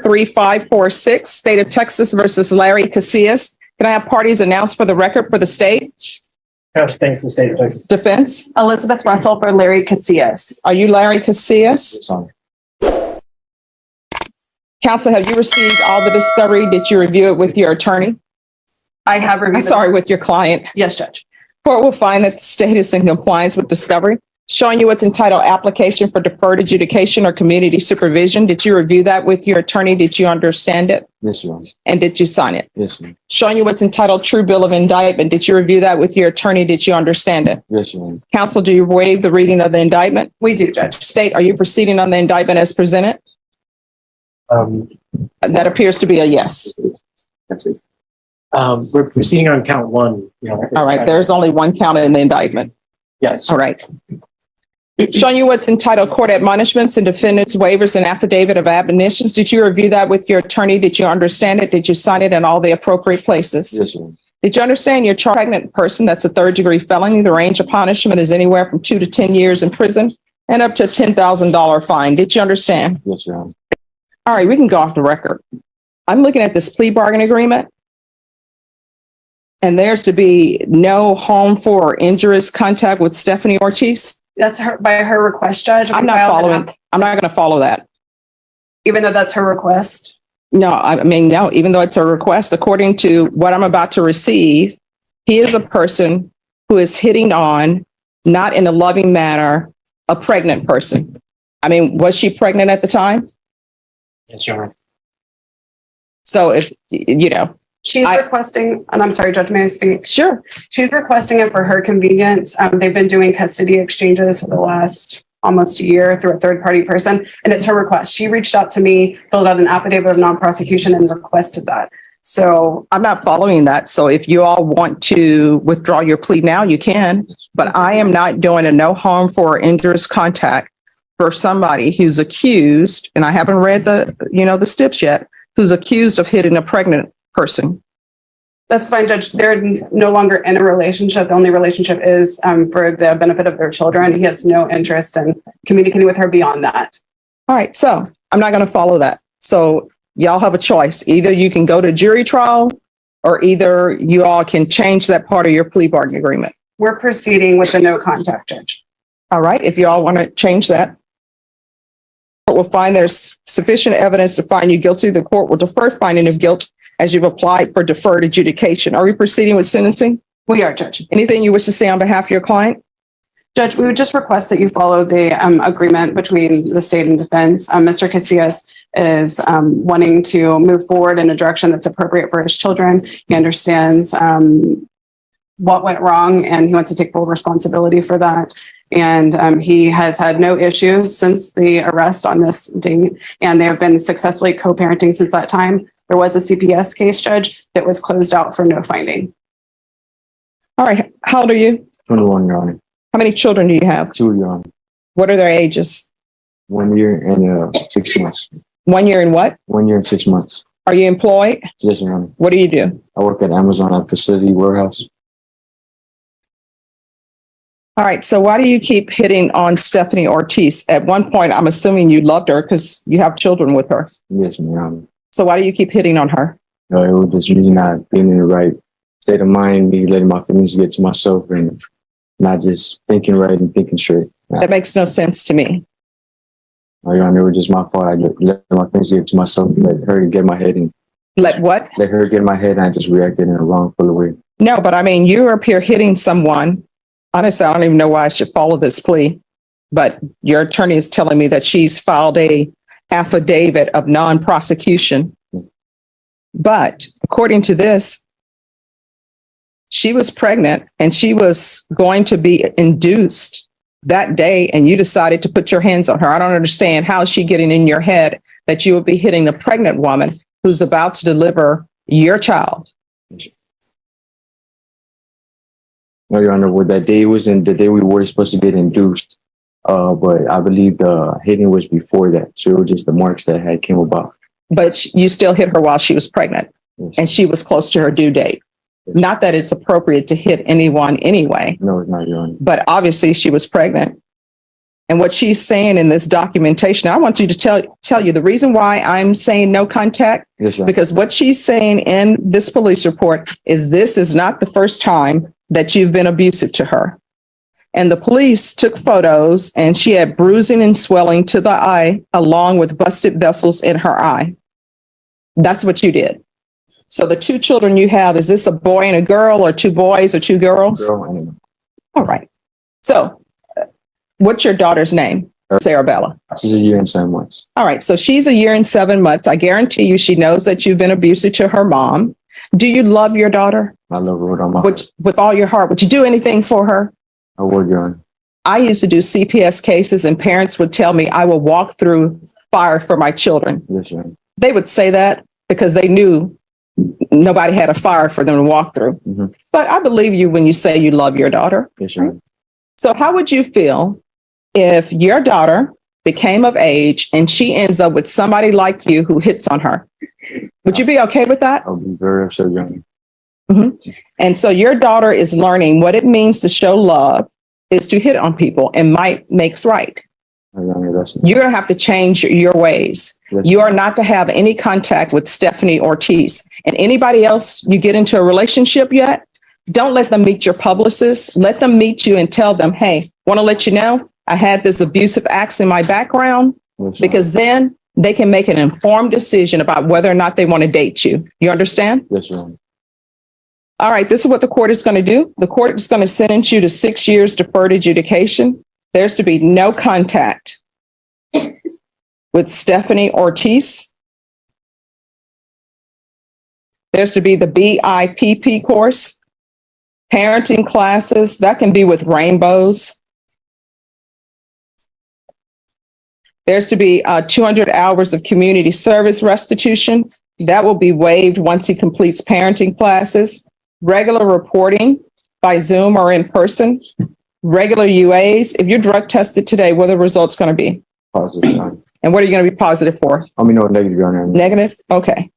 3546, State of Texas versus Larry Casillas. Can I have parties announced for the record for the state? Thanks to the state of Texas. Defense? Elizabeth Russell for Larry Casillas. Are you Larry Casillas? Counsel, have you received all the discovery? Did you review it with your attorney? I have reviewed. I'm sorry, with your client. Yes, Judge. Court will find that the state is in compliance with discovery. Showing you what's entitled application for deferred adjudication or community supervision. Did you review that with your attorney? Did you understand it? Yes, ma'am. And did you sign it? Yes, ma'am. Showing you what's entitled true bill of indictment. Did you review that with your attorney? Did you understand it? Yes, ma'am. Counsel, do you waive the reading of the indictment? We do, Judge. State, are you proceeding on the indictment as presented? That appears to be a yes. That's it. We're proceeding on count one. All right, there's only one count in the indictment. Yes. All right. Showing you what's entitled court admonishments and defendants waivers and affidavit of admonitions. Did you review that with your attorney? Did you understand it? Did you sign it in all the appropriate places? Yes, ma'am. Did you understand you're a pregnant person? That's a third-degree felony. The range of punishment is anywhere from 2 to 10 years in prison and up to a $10,000 fine. Did you understand? Yes, ma'am. All right, we can go off the record. I'm looking at this plea bargain agreement. And there's to be no harmful or injurious contact with Stephanie Ortiz. That's her by her request, Judge. I'm not following. I'm not going to follow that. Even though that's her request. No, I mean, no, even though it's a request, according to what I'm about to receive, he is a person who is hitting on, not in a loving manner, a pregnant person. I mean, was she pregnant at the time? Yes, Your Honor. So if, you know. She's requesting, and I'm sorry, Judge, may I speak? Sure. She's requesting it for her convenience. They've been doing custody exchanges for the last almost a year through a third-party person, and it's her request. She reached out to me, filled out an affidavit of non-prosecution, and requested that. So I'm not following that. So if you all want to withdraw your plea now, you can. But I am not doing a no harmful or injurious contact for somebody who's accused, and I haven't read the steps yet, who's accused of hitting a pregnant person. that's fine, Judge. They're no longer in a relationship. The only relationship is for the benefit of their children. He has no interest in communicating with her beyond that. All right. So I'm not going to follow that. So y'all have a choice. Either you can go to jury trial or either you all can change that part of your plea bargain agreement. We're proceeding with the no contact, Judge. All right. If you all want to change that. Court will find there's sufficient evidence to find you guilty. The court will defer finding of guilt as you've applied for deferred adjudication. Are we proceeding with sentencing? We are, Judge. Anything you wish to say on behalf of your client? Judge, we would just request that you follow the agreement between the state and defense. Mr. Casillas is wanting to move forward in a direction that's appropriate for his children. He understands what went wrong and he wants to take full responsibility for that. And he has had no issues since the arrest on this date, and they have been successfully co-parenting since that time. There was a CPS case, Judge, that was closed out for no finding. All right. How old are you? 21, Your Honor. How many children do you have? 2, Your Honor. What are their ages? 1 year and 6 months. 1 year and what? 1 year and 6 months. Are you employed? Yes, Your Honor. What do you do? I work at Amazon at Facility Warehouse. All right. So why do you keep hitting on Stephanie Ortiz? At one point, I'm assuming you loved her because you have children with her. Yes, Your Honor. So why do you keep hitting on her? It was just me not being in the right state of mind, me letting my feelings get to myself and not just thinking right and thinking straight. That makes no sense to me. Your Honor, it was just my fault. I let my feelings get to myself and let her get my head and Let what? let her get my head and I just reacted in a wrongful way. No, but I mean, you're up here hitting someone. Honestly, I don't even know why I should follow this plea, but your attorney is telling me that she's filed a affidavit of non-prosecution. But according to this, she was pregnant and she was going to be induced that day, and you decided to put your hands on her. I don't understand how is she getting in your head that you would be hitting a pregnant woman who's about to deliver your child. No, Your Honor, what that day was in the day we were supposed to get induced. But I believe the hitting was before that. So it was just the marks that had came about. But you still hit her while she was pregnant, Yes. and she was close to her due date. Yes. Not that it's appropriate to hit anyone anyway, No, it's not, Your Honor. but obviously she was pregnant. And what she's saying in this documentation, I want you to tell you the reason why I'm saying no contact, Yes, Your Honor. because what she's saying in this police report is this is not the first time that you've been abusive to her. And the police took photos and she had bruising and swelling to the eye along with busted vessels in her eye. That's what you did. So the two children you have, is this a boy and a girl or two boys or two girls? Girl, anyway. All right. So what's your daughter's name? Sarabella. She's a year and 7 months. All right. So she's a year and 7 months. I guarantee you she knows that you've been abusive to her mom. Do you love your daughter? I love her with all my heart. With all your heart? Would you do anything for her? I would, Your Honor. I used to do CPS cases and parents would tell me I will walk through fire for my children. Yes, Your Honor. They would say that because they knew nobody had a fire for them to walk through. Mhm. But I believe you when you say you love your daughter. Yes, Your Honor. So how would you feel if your daughter became of age and she ends up with somebody like you who hits on her? Would you be okay with that? I'll be very upset, Your Honor. And so your daughter is learning what it means to show love is to hit on people, and might makes right. Your Honor, that's You're going to have to change your ways. yes, You are not to have any contact with Stephanie Ortiz. And anybody else you get into a relationship yet, don't let them meet your publicist. Let them meet you and tell them, hey, want to let you know I had this abusive acts in my background, yes, Your Honor. because then they can make an informed decision about whether or not they want to date you. You understand? Yes, Your Honor. All right, this is what the court is going to do. The court is going to sentence you to 6 years deferred adjudication. There's to be no contact with Stephanie Ortiz. There's to be the BIPP course, parenting classes. That can be with rainbows. There's to be 200 hours of community service restitution. That will be waived once he completes parenting classes. Regular reporting by Zoom or in person. Regular UAs. If you're drug tested today, what are the results going to be? Positive, Your Honor. And what are you going to be positive for? I mean, no, negative, Your Honor. Negative? Okay.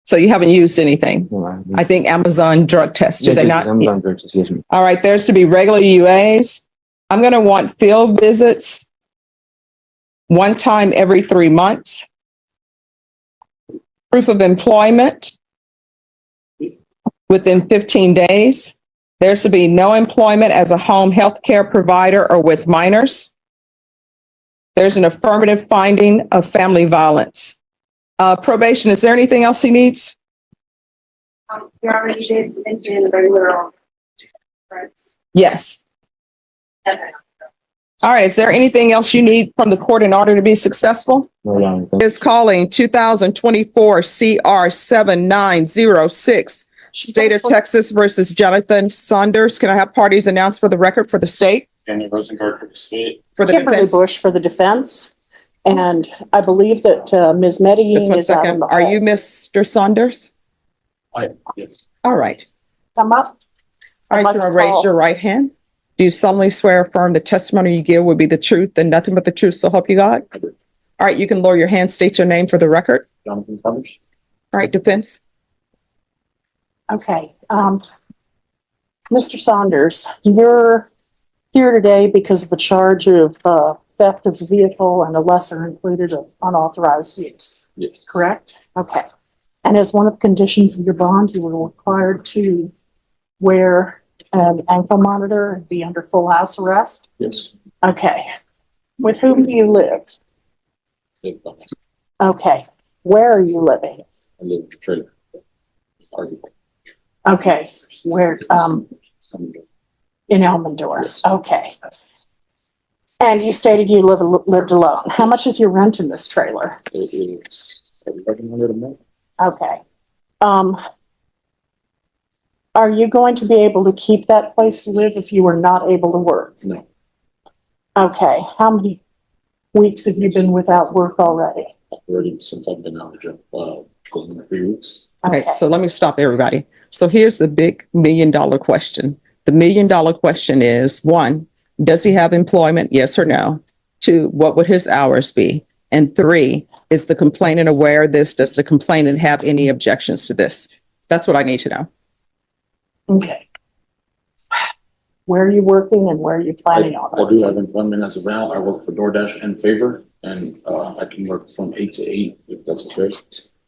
So you haven't used anything. No, I- I think Amazon drug tests, do Yes, they yes, not? I'm done drugs, yes, Your Honor. All right, there's to be regular UAs. I'm going to want field visits one time every 3 months. Proof of employment within 15 days. There's to be no employment as a home health care provider or with minors. There's an affirmative finding of family violence. Probation, is there anything else he needs? You already did mention the regular. Yes. Okay. All right, is there anything else you need from the court in order to be successful? No, Your Honor. Thank Is calling 2024 CR 7906, State of Texas versus Jonathan Saunders. Can I have parties announced for the record for the state? Kenny Rosengard for the state. For the Kimberly defense? Bush for the defense. And I believe that Ms. Just Medellin one is out in second. the Are hall. you Mr. Saunders? Yes. All right. Come up. All I'd right, like you to want to raise call- your right hand? Do you solemnly swear or affirm the testimony you give will be the truth and nothing but the truth, so help you God? I do. All right, you can lower your hand, state your name for the record. Jonathan Summers. All right, defense. Okay. Mr. Saunders, you're here today because of a charge of theft of a vehicle and a lesser included of unauthorized use, Yes. correct? Okay. And as one of the conditions of your bond, you were required to wear an ankle monitor and be under full house arrest? Yes. Okay. With whom do you live? I Okay. Where are you living? live in the trailer. It's arguable. Okay. Where, in Elmendorf? Okay. And you stated you lived alone. How much is your rent in this trailer? It is $700 a month. Okay. Are you going to be able to keep that place to live if you are not able to work? No. Okay. How many weeks have you been without work already? Already since I've been out of job, going 3 weeks. Okay, so let me stop everybody. So here's the big $1 million question. The $1 million question is, 1, does he have employment? Yes or no? 2, what would his hours be? And 3, is the complainant aware of this? Does the complainant have any objections to this? That's what I need to know. Okay. where are you working and where are you planning on I working? do have employment as of now. I work for DoorDash and Favor, and I can work from 8 to 8 if that's okay.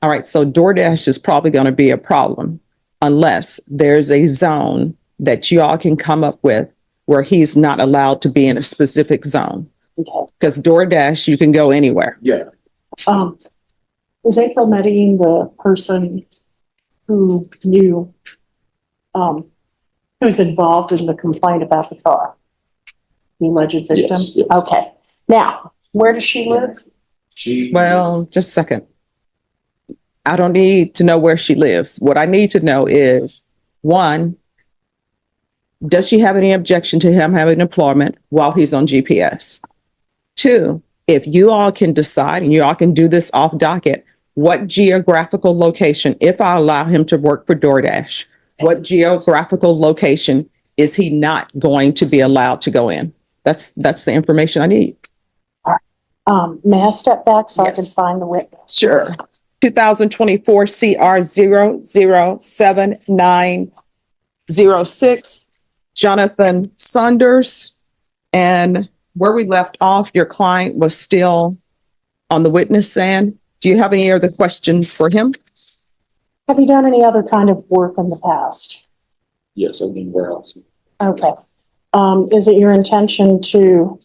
All right, so DoorDash is probably going to be a problem unless there's a zone that you all can come up with where he's not allowed to be in a specific zone. Okay. Because DoorDash, you can go anywhere. Yeah, Is April Medellin the person who you, who's involved in the complaint about the car? The alleged victim? Yes, yes. Okay. Now, where does she live? Well, just a second. I don't need to know where she lives. What I need to know is, one, does she have any objection to him having employment while he's on GPS? Two, if you all can decide and you all can do this off docket, what geographical location, if I allow him to work for DoorDash, what geographical location is he not going to be allowed to go in? That's the information I need. May I step back so I can Yes. find the witness? Sure. 2024 CR 007906, Jonathan Saunders. And where we left off, your client was still on the witness stand. Do you have any other questions for him? Have you done any other kind of work in the past? yes, I've been warehouse. Okay. Is it your intention to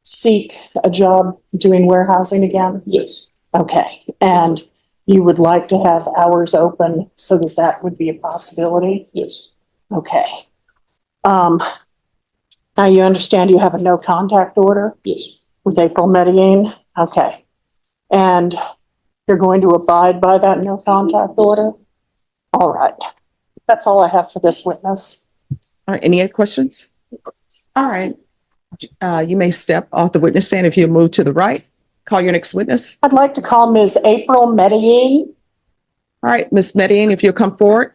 seek a job doing warehousing again? Yes, Okay. And you would like to have hours open so that that would be a possibility? yes, Okay. Now you understand you have a no contact order yes, with April Medellin? Okay. And you're going to abide by that no contact order? All right. That's all I have for this witness. All right, any other questions? All right. You may step off the witness stand if you move to the right. Call your next witness. I'd like to call Ms. April Medellin. All right, Ms. Medellin, if you'll come forward.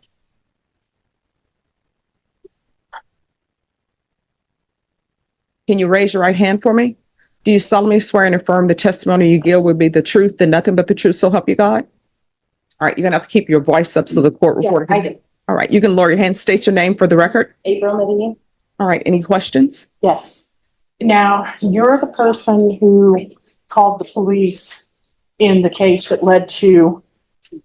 Can you raise your right hand for me? Do you solemnly swear and affirm the testimony you give will be the truth and nothing but the truth, so help you God? All right, you're gonna have to keep your voice up so the court reporter can. I do. All right, you can lower your hand, state your name for the record. April Medellin? All right, any questions? Yes. Now, you're the person who called the police in the case that led to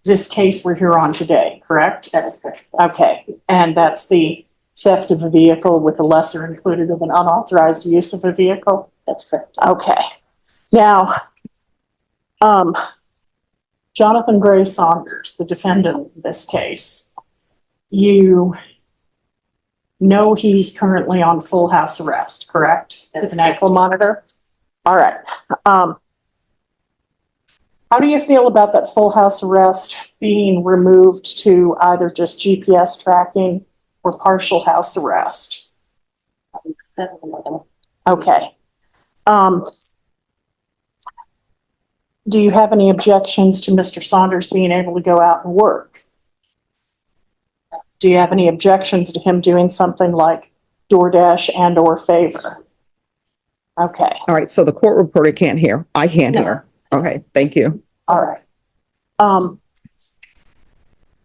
this case we're here on today, correct? That is correct. Okay, and that's the theft of a vehicle with a lesser included of an unauthorized use of a vehicle? That's correct. Okay. Now, Jonathan Gray Saunders, the defendant in this case, you know he's currently on full house arrest, correct? That's With an ankle monitor? All right. How do you feel about that full house arrest being removed to either just GPS tracking or partial house arrest? That was another one. Okay. Do you have any objections to Mr. Saunders being able to go out and work? Do you have any objections to him doing something like DoorDash and or Favor? Okay, All right, so the court reporter can't hear. I can't No. hear. Okay, thank you. all right.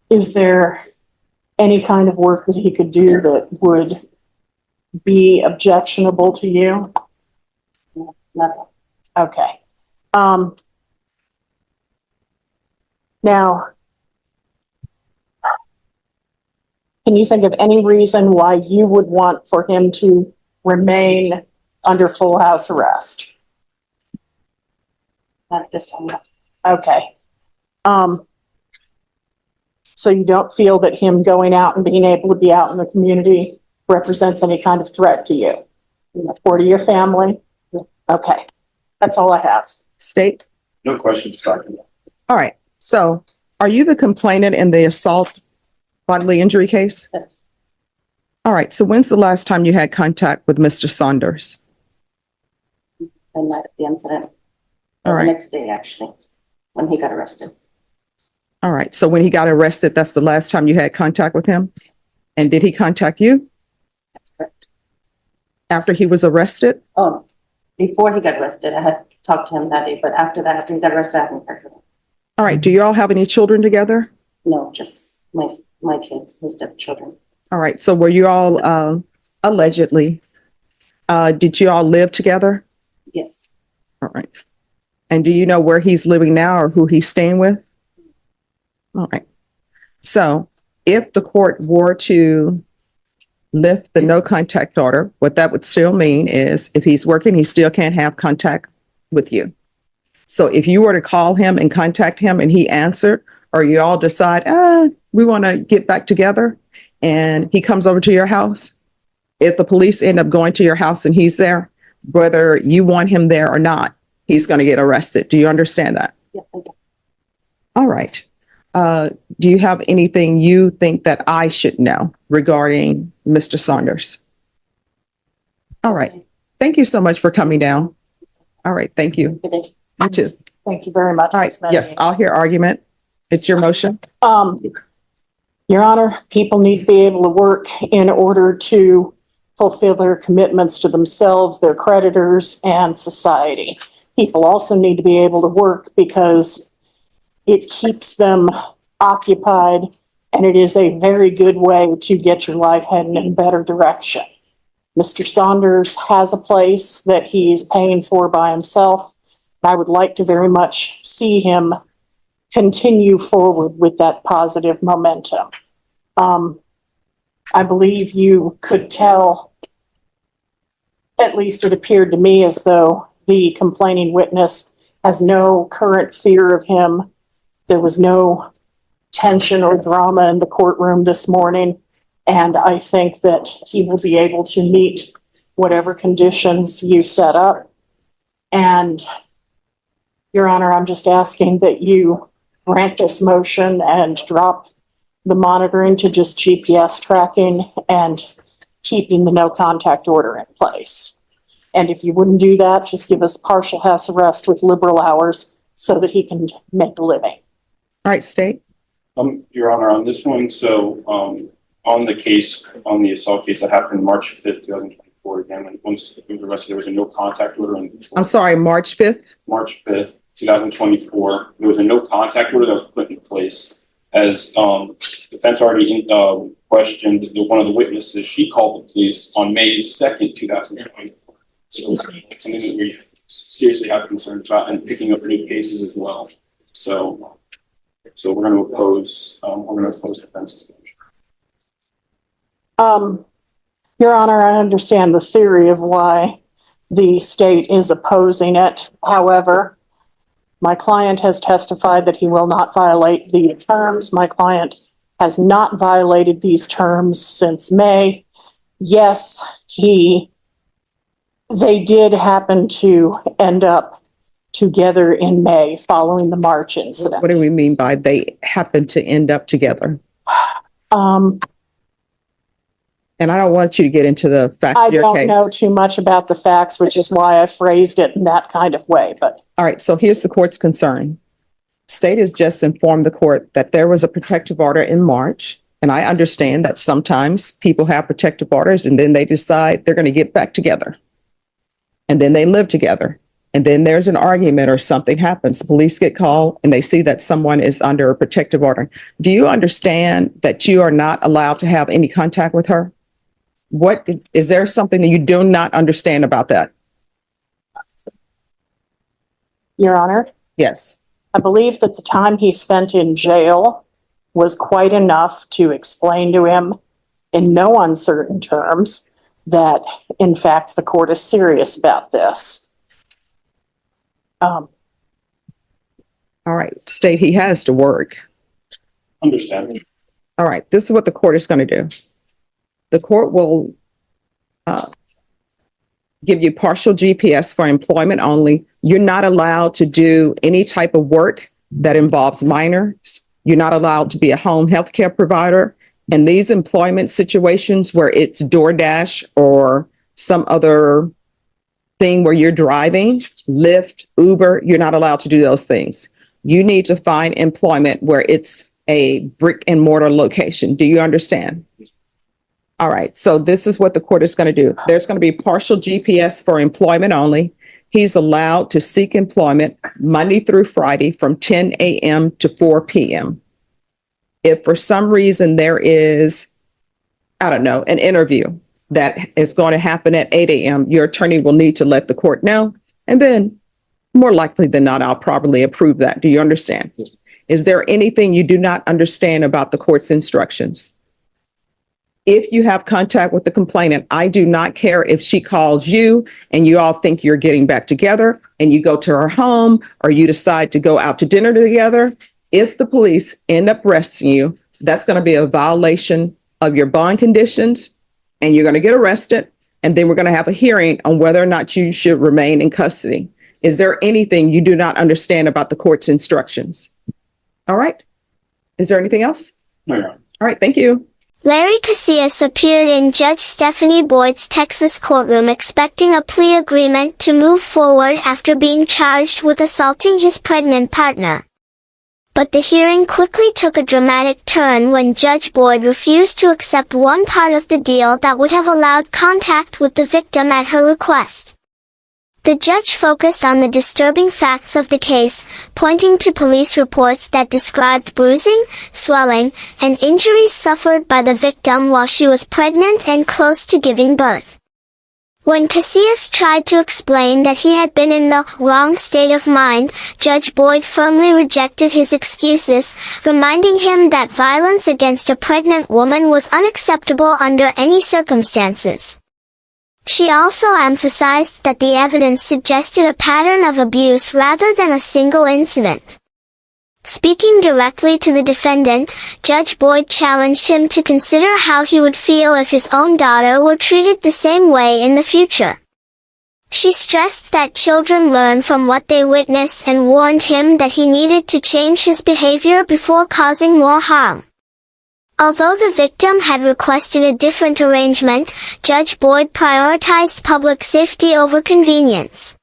Is there any kind of work that he could do that would be objectionable to you? Nothing. Okay. Now, can you think of any reason why you would want for him to remain under full house arrest? Not at this time. No. Okay. So you don't feel that him going out and being able to be out in the community represents any kind of threat to you or to your family? Okay, that's all I have. State. no questions, Dr. All right, so are you the complainant in the assault bodily injury case? Yes. All right, so when's the last time you had contact with Mr. Saunders? The night of the incident. All The right, next day, actually, when he got arrested. all right, so when he got arrested, that's the last time you had contact with him? And did he contact you That's correct. after he was arrested? Oh, before he got arrested, I had talked to him that day, but after that, after he got arrested, I haven't heard from him. All right, do you all have any children together? No, just my kids, my stepchildren. All right, so were you all Allegedly. Did you all live together? Yes. All right. And do you know where he's living now or who he's staying with? All right. So if the court were to lift the no contact order, what that would still mean is if he's working, he still can't have contact with you. So if you were to call him and contact him and he answered, or you all decide, we want to get back together, and he comes over to your house, if the police end up going to your house and he's there, whether you want him there or not, he's going to get arrested. Do you understand that? Yeah, I do. All right. Do you have anything you think that I should know regarding Mr. Saunders? All right. Thank you so much for coming down. All right. Thank you. Good day. You too. Thank you very much. All right. Ms. Manning. Yes, I'll hear argument. It's your motion. Your Honor, people need to be able to work in order to fulfill their commitments to themselves, their creditors, and society. People also need to be able to work because it keeps them occupied, and it is a very good way to get your life heading in a better direction. Mr. Saunders has a place that he's paying for by himself. I would like to very much see him continue forward with that positive momentum. I believe you could tell, at least it appeared to me as though the complaining witness has no current fear of him. There was no tension or drama in the courtroom this morning, and I think that he will be able to meet whatever conditions you set up. And Your Honor, I'm just asking that you grant this motion and drop the monitoring to just GPS tracking and keeping the no contact order in place. And if you wouldn't do that, just give us partial house arrest with liberal hours so that he can make a living. All right, State. Your Honor, on this one, so, on the case, on the assault case that happened March 5th, 2024, again, when once he was arrested, there was a no contact order on I'm sorry, March 5th? March 5th, 2024. There was a no contact order that was put in place. As defense already questioned one of the witnesses, she called the police on May 2nd, 2024. So it's something that we seriously have concerns about, and picking up new cases as well. So we're going to oppose defense's motion. Your Honor, I understand the theory of why the state is opposing it. However, my client has testified that he will not violate the terms. My client has not violated these terms since May. Yes, they did happen to end up together in May following the March incident. What do we mean by they happen to end up together? And I don't want you to get into the facts I of your don't case. know too much about the facts, which is why I phrased it in that kind of way, but All right, so here's the court's concern. State has just informed the court that there was a protective order in March. And I understand that sometimes people have protective orders and then they decide they're going to get back together. And then they live together. And then there's an argument or something happens. Police get called and they see that someone is under a protective order. Do you understand that you are not allowed to have any contact with her? What is there something that you do not understand about that? Your Honor, Yes. I believe that the time he spent in jail was quite enough to explain to him in no uncertain terms that, in fact, the court is serious about this. All right. State, he has to work. Understand. All right. This is what the court is going to do. The court will give you partial GPS for employment only. You're not allowed to do any type of work that involves minors. You're not allowed to be a home health care provider. And these employment situations where it's DoorDash or some other thing where you're driving, Lyft, Uber, you're not allowed to do those things. You need to find employment where it's a brick and mortar location. Do you understand? All right. So this is what the court is going to do. There's going to be partial GPS for employment only. He's allowed to seek employment Monday through Friday from 10 a.m. to 4 p.m. If for some reason there is, I don't know, an interview that is going to happen at 8 a.m., your attorney will need to let the court know. And then more likely than not, I'll probably approve that. Do you understand? Yes. Is there anything you do not understand about the court's instructions? If you have contact with the complainant, I do not care if she calls you and you all think you're getting back together and you go to her home or you decide to go out to dinner together. If the police end up arresting you, that's going to be a violation of your bond conditions and you're going to get arrested. And then we're going to have a hearing on whether or not you should remain in custody. Is there anything you do not understand about the court's instructions? All right. Is there anything else? No, Your Honor. All right. Thank you. Larry Casillas appeared in Judge Stephanie Boyd's Texas courtroom expecting a plea agreement to move forward after being charged with assaulting his pregnant partner. But the hearing quickly took a dramatic turn when Judge Boyd refused to accept one part of the deal that would have allowed contact with the victim at her request. The judge focused on the disturbing facts of the case, pointing to police reports that described bruising, swelling, and injuries suffered by the victim while she was pregnant and close to giving birth. When Casillas tried to explain that he had been in the wrong state of mind, Judge Boyd firmly rejected his excuses, reminding him that violence against a pregnant woman was unacceptable under any circumstances. She also emphasized that the evidence suggested a pattern of abuse rather than a single incident. Speaking directly to the defendant, Judge Boyd challenged him to consider how he would feel if his own daughter were treated the same way in the future. She stressed that children learn from what they witness and warned him that he needed to change his behavior before causing more harm. Although the victim had requested a different arrangement, Judge Boyd prioritized public safety over convenience.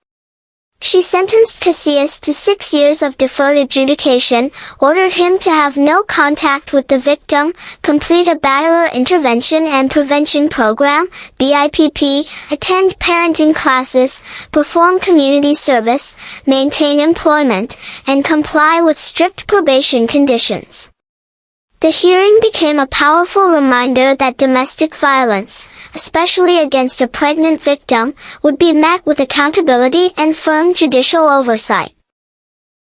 She sentenced Casillas to 6 years of deferred adjudication, ordered him to have no contact with the victim, complete a batterer intervention and prevention program, BIPP, attend parenting classes, perform community service, maintain employment, and comply with strict probation conditions. The hearing became a powerful reminder that domestic violence, especially against a pregnant victim, would be met with accountability and firm judicial oversight.